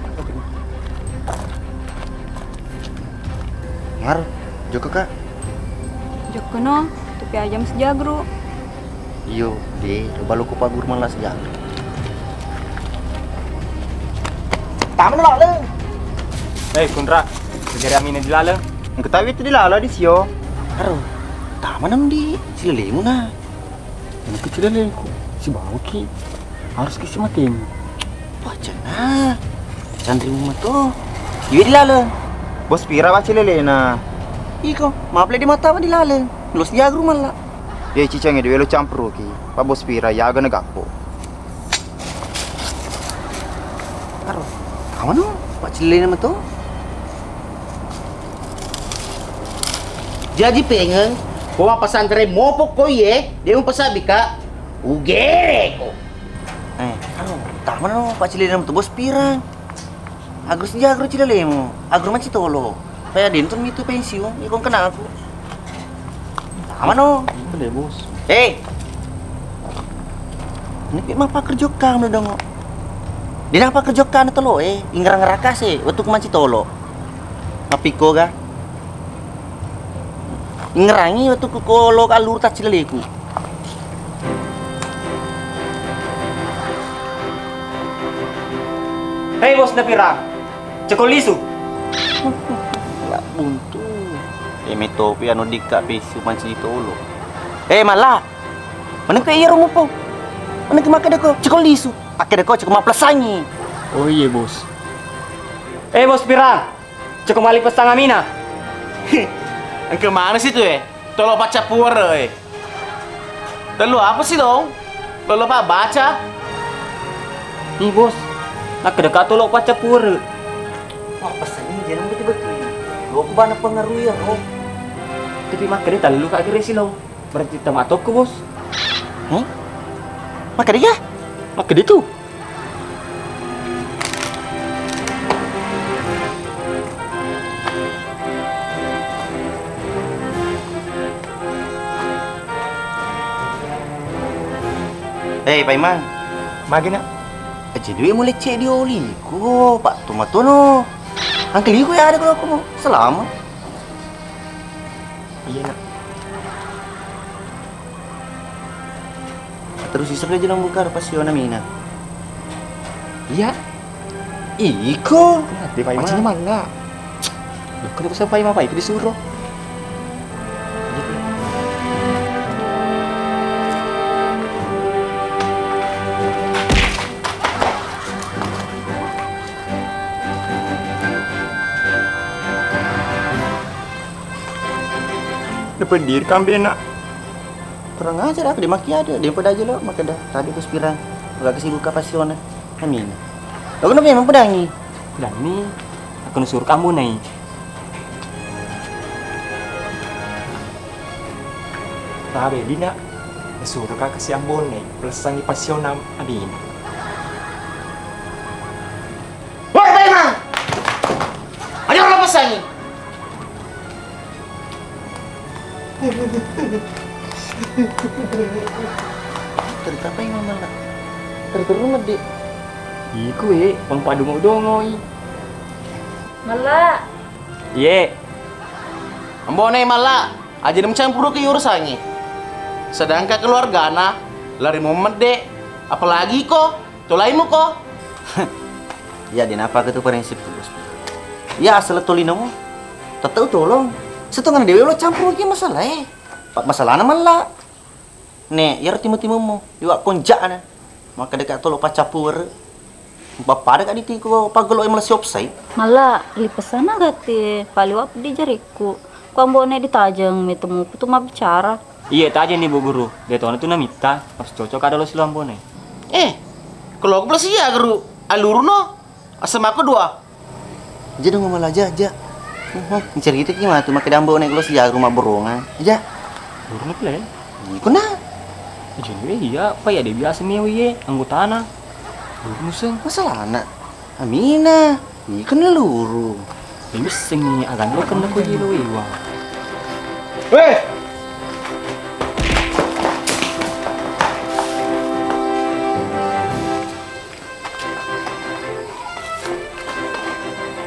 Ngar, joko kak. Joko no, tapi ajam sejagro. Iyo, coba lu kupa guru malas sejak. Taman lalang. Kundra, segera Amina dilalang. Ketahui itu dilala di sio. Aduh, taman am di silelemu na. Yang kecil lelengku, si bau ki. Harus kisi matim. Baca na. Santri rumah tuh. Iya dilala. Bos pira baca lelena. Iko, maaf di mata apa dilala. Lu sejak rumah lah. Ya cicangnya dia lo campur ki. Pak bos pira ya agak negapo. Aduh, kamu no? Pak cililin nama tuh. Jadi pengen, bawa pesantren mopok kau ye, dia mau pesan bika, ugere kok. Aduh, taman no? Pak cililin nama tuh bos pira. Agro sejak agro cililemu, agro macam tolo. Kayak denton itu pensiun, ikon kena aku. Taman no? Boleh bos. Ini memang pak kerja kamu dong. Dia apa kerja kamu tolo ingrang ngerakas untuk manci tolo. Ngapiko ga? Ingrangi untuk kolo alur tak cileleku. Bos napira. Cekol lisu. Lah buntu. Metopi anu dika pisu manci tolo. Malah. Mana ke iya rumo po? Mana ke maka deko cekol lisu. Akhirnya kau cekol maplasangi. Oh iya bos. Bos pira. Cekol malik pesang Amina. Yang kemana sih tuh Tolong baca pura Lalu apa sih dong? Lalu apa baca? Nih bos. Nak kedekat tolong baca pura. Apa sih ini jangan betul-betul. Lo aku banyak pengaruh ya kok. Tapi makanya tak lalu kak kira sih lo. Berarti tamatok ko bos. Maka dia? Maka dia tuh. Pak Iman. Magina. Jadi mulai cek di oli ko, Pak Tomatono. Angkel ko ya ada kalau aku mau. Selamat. Iya nak. terus isap aja lang buka pasyon namin na. Iya. Iko. Di Pai Macamnya Ma. mah enggak. Loh, kenapa sampai Pai Ma itu disuruh? Depan diri kambing nak. Kurang ajar apa dia maki ada, dia pada aja lo maka dah tadi ku sepirang. Agak kesibuk pasyon namin. Lo kenapa memang pedangi? Dan ini aku nusuruh kamu nih. Nah, baby nak. Suruh kak kasih ambon nih. Pelesangi pasyon nam abin. Woi, Pai Ma! Ada orang pesan nih. Dari apa yang mama lah? Dari rumah deh. Iku pangpadu mau dongoi. Mala. Ye. Ambone malah aja mencampur ke urusannya. Sedangkan keluarga anak lari momen dek. Apalagi kok, tolaimu kok. Ya, din apa gitu prinsip tuh bos. Ya asal tolino mo. Tahu tolong. Setengah dewe lo campur lagi masalah Pak masalah na mala. Ne, yar timu-timu mo. Iwa konja na. Maka dekat tolo pacapur. Bapak ada kadi ko pagolo ay malas offside. Mala, lipasan na gati. Paliwap di jariku. Kung ambone ditajang, may tumuko bicara. Iya, tadi nih Bu Guru. Dia tuh na mita, pas cocok ada lo silambon nih. Kalau aku plus iya guru. Alur no. Asam aku dua. Jadi ngomong aja. Mencari itu gimana tuh makai dambo naik lo sejak rumah borongan aja. Borongan play. Kuna. Jadi iya, apa ya dia biasa nih anggota na. Museng. Masalah anak. Amina. Ikan luru. Museng nih, agan lo kena ko jilo iwa. Weh!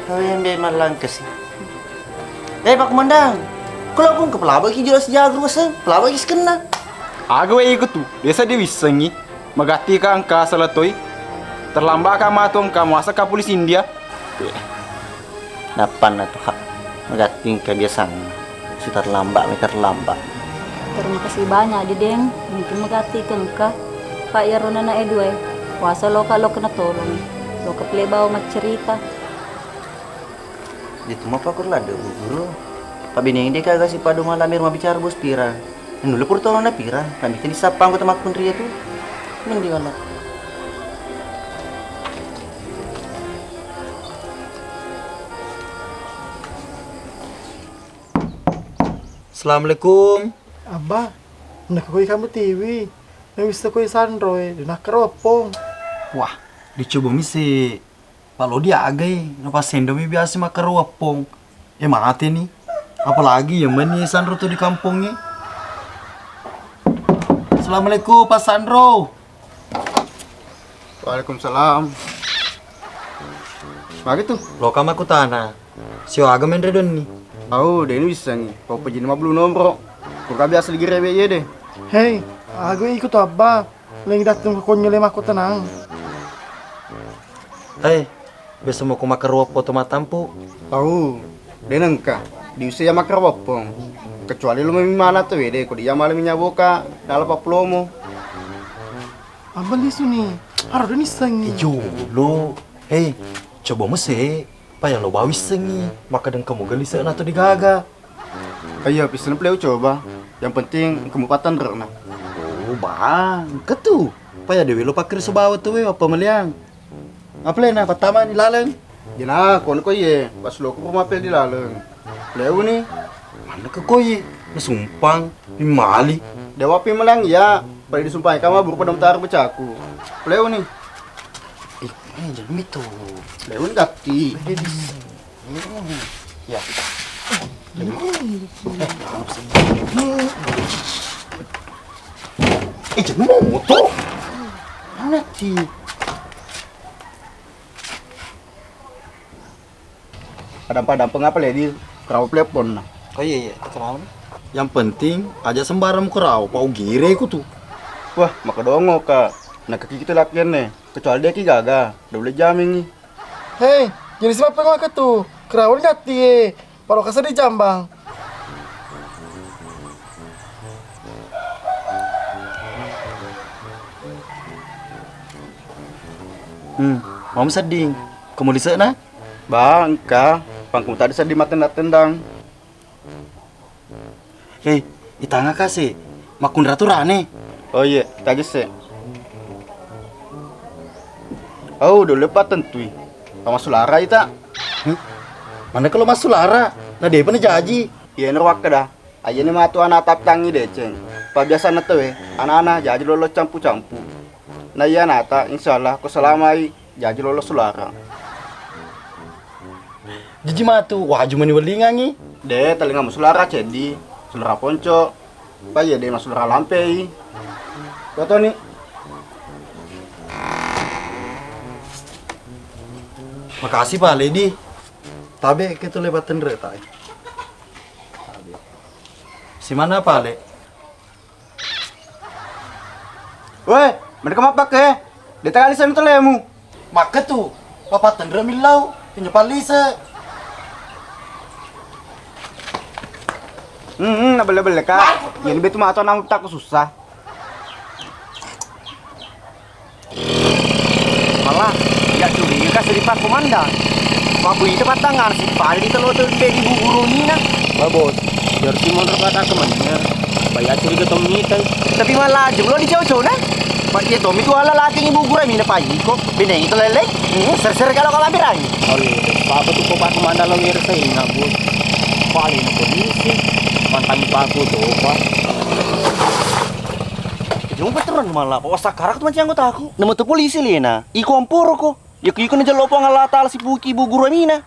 Kau yang malang kesih. Pak Komandan, kalau pun ke pelabak ki jelas jago seng, pelabak ki kena. Agaw ikut tuh, desa dia wisengi. Magati ka angka salatoy. Terlambat ka matong ka masa ka pulis India. Napan na tuh hak. Magati ka biasang. Si terlambat, terlambat. Terima kasih banyak Dideng. Mungkin magati kengka. Pak Yarona na edwe. Wasa lo kalau kena tolong. Lo ke plebaw cerita. Itu mah pakur lah Bu Guru. Pak Bini dia kagak si padu malamir mah bicara bos pira. Yang dulu pur tolong na pira. Kami tadi sapang ke temak pun ria tuh. Neng di mana? Assalamualaikum. Abah, nak koi kamu TV. Nawis koi Sandroy, nak keropong. Wah, dicoba misi. Kalau dia agai, napa sendomi biasa makan wapong. Mati nih. Apalagi yang mana Sandro tuh di kampungnya. Assalamualaikum Pak Sandro. Waalaikumsalam. Begitu. Lo kam aku tanah. Si agam mendredon nih. Oh, dia ini bisa nih. Kau pergi 50 nomor. Kau biasa lagi rebe ya deh. Hei, aku ikut Abah. Lagi datang ke konyol aku tenang. Biasa mau makan ruap foto matampu. Tahu, dia nengka. Di usia makan wapong. Kecuali lu mana tuh deh. Kau dia malam nyaboka. Dalam paplomo. Abah lisu nih. Harus nih sengi. Lo, coba mese. Apa yang lo bawa sengi? Maka dan kamu gelisah atau digaga. Ayo, pisan pleu coba. Yang penting kamu patan rena. Oh, bang, ketu. Apa ya dewi lo pakir sebawa tuh apa meliang? Apa lena pertama ni laleng? Jena, kon ko ye. Pas lo ko pumapel di laleng. Pleu nih. Mana ke koye? Nasumpang, mali. Dewa pi melang ya. Pada disumpahin kamu berupa damtar becaku. Pleu nih. Jangan itu. Pleu dati. Ya. Jangan moto. Mana ti? Padam-padam pengapa ledi? Kerau telepon. Oh iya, kenapa? Yang penting aja sembarang kerau, pau gire ku tuh. Wah, maka dongo kak. Nah kaki kita lakian nih. Kecuali dia ki gagal. Udah boleh jamin nih. Hei, jadi siapa yang ngake tuh? Kerawal gati Palo kasar di jambang. Mau seding. Kamu di sana? Bang, kak. Pangku tadi sedih matendang-tendang. Hei, itanga kasih. Makun ratu rane. Oh iya, kita aja sih. Oh, udah lepas tentu. Sama sulara ita. Mana kalau mas sulara? Nah dia pernah jaji. Iya nerwak dah. Aja nih matu anak tap tangi deh ceng. Pak biasa nete anak-anak jaji lolo campu-campu. Nah iya nata, insyaallah aku selamai jaji lolo sulara. Jiji matu, wah cuma nih welingangi. Deh, telinga sulara cedi, sulara ponco. Pak ya deh sulara lampei. Foto nih. Makasih Pak Lady. Tabe kita lewatan retai. Si mana Pak Le? Weh, mereka mau pakai. Dia kali sana tuh lemu. Maka tuh, Papa tendra milau, punya palisa. Boleh kak. Yang betul mah atau nama tak susah. Malah, ya curiga kasih di Pak Komandan. Mabu itu patangan si Pak di telur tuh di ibu guru Nina. Bos, jadi mau kata kemennya. Bayar curiga Tommy teh. Tapi malah jumlah di jauh-jauh nah. Pak dia Tommy tuh ala laki ibu guru Nina Pak kok. Bini itu lele. Ser-ser kalau birang. Oh iya, apa tuh Pak Komandan lo ngirasain ngabut. Paling polisi. Mantan paku tuh Pak. Jangan veteran malah, Pak Wasakarak tuh macam anggota aku. Nama tuh polisi Lena. Iko amporo kok. Ya kiko aja lopang ngalatal si buki ibu guru Amina.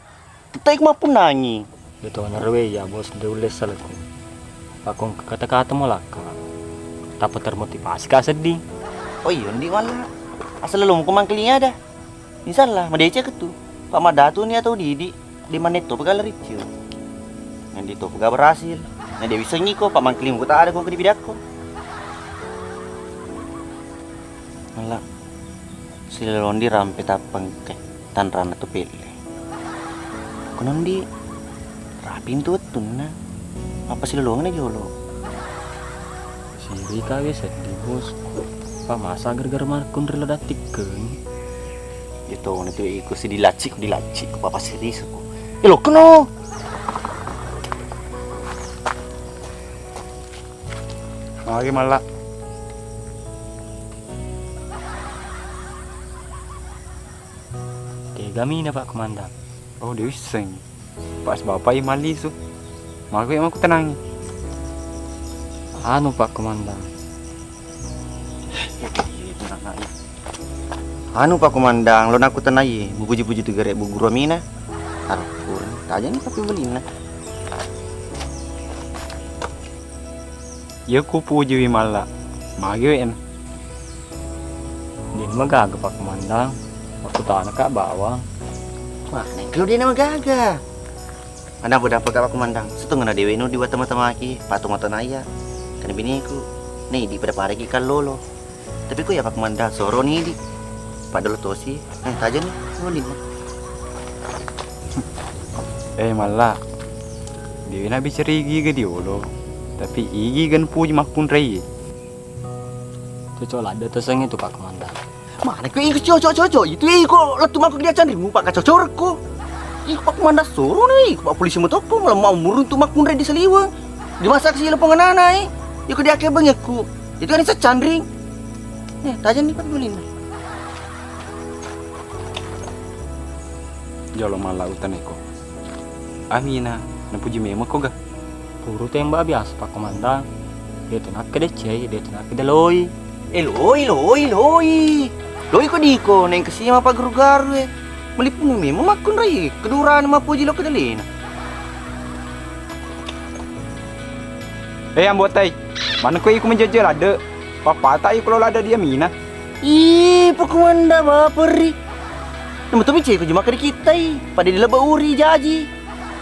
Kita ikut pun nanyi. Betul narwe ya bos, deules salku. Pakong kata-kata mo laka. Dapat termotivasi ka sedih. Oh iya, di mana? Asal lu mau kemangkelinya ada. Misalnya, madece ketu. Pak Madatu nih atau Didi, di mana itu pegal ricu. Yang itu pegal berhasil. Nah dia bisa ngiko, Pak Mangkeli mau tak ada kok di bidakku. Malah, si Londi rampe tapang ke tanrana tu pele. Konon di rapin tuh na. Apa sih lo ngene jolo? Si Rika wis sedih bos. Pak masa gara-gara markun rela datik keung. Itu nanti ikut si dilaci ke papa serius aku. Lo keno. Lagi malah. Kami na Pak Komandan. Oh dia sing. Pas bapak yang malis tuh. Maka yang aku tenangi. Anu Pak Komandan. Anu Pak Komandan, lo nak aku tenai, buji-buji tu gerek bu guru Amina. Taruh kurang, tak aja nih tapi beli nah. Ya ku puji malah. Magain. Din magaga Pak Komandan. Waktu tanah kak bawang. Wah, nih kalau dia nama gaga. Ada apa Pak Komandan? Setengah na dewe nu di wata mata maki, patung mata naya. Kan biniku, nih di pada pare kan lolo. Tapi ku ya Pak Komandan, soro nih di. Padahal tuh sih, taja nih, ngolin. Malah. Dia na bicara igi ke diolo. Tapi igi kan puji makpun rei. Cocok ada terseng itu Pak Komandan. Mana kau ikut cocok itu kok letu makuk dia candri Pak kacocor ko. Ikut Pak Komandan suruh nih, Pak polisi motopo malah mau murun tuh makpun rei di seliwang. Dimasak sih lepong anak ikut dia kayak bangku. Itu kan secandring. Taja nih Pak Bulin. Jolo malah utan eko. Amina, napuji memo ko ga. Puro tembak biasa Pak Komandan. Dia tenak ke DC, dia tenak ke Deloi. Loi ko diko neng kesini apa garu-garu melipun memo makun rai keduran mapuji lo kedalena. Ambotai, mana kau ikut menjajal ada? Papa tak ikut kalau ada dia Amina. Ih, Pak Komandan baperi. Nama tu bicara cuma ke kita pada di leba uri jaji.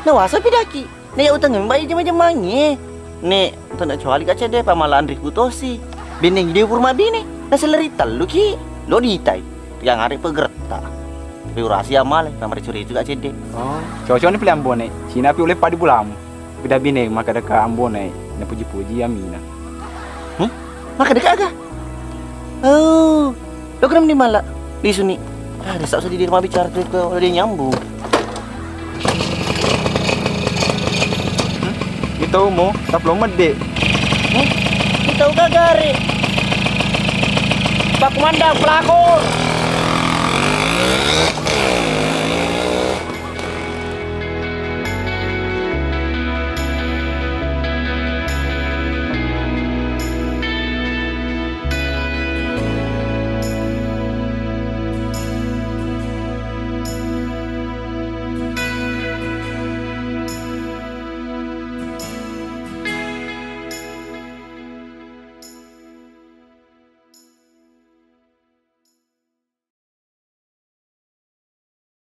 Nah wasa pidaki. Nek utang ngambai jema-jemangnya. Nek tak nak cuali kaca deh pamalan Riku tosi. Bini di rumah bini. Nasi lerital lu ki. Lo ditai. Yang hari pegerta. Tapi rahasia malah kamar curi juga cedek. Oh, cowok-cowok ni pilih ambon eh. Cina pi oleh padi bulam. Udah bini maka dekat ambon eh. Na puji-puji Amina. Maka dekat agak. Oh, lo kena di malah di sini. Ah, desa usah di rumah bicara tuh kalau dia nyambung. Kita mau tak belum medek. Kita udah gari. Pak Komandan pelakor.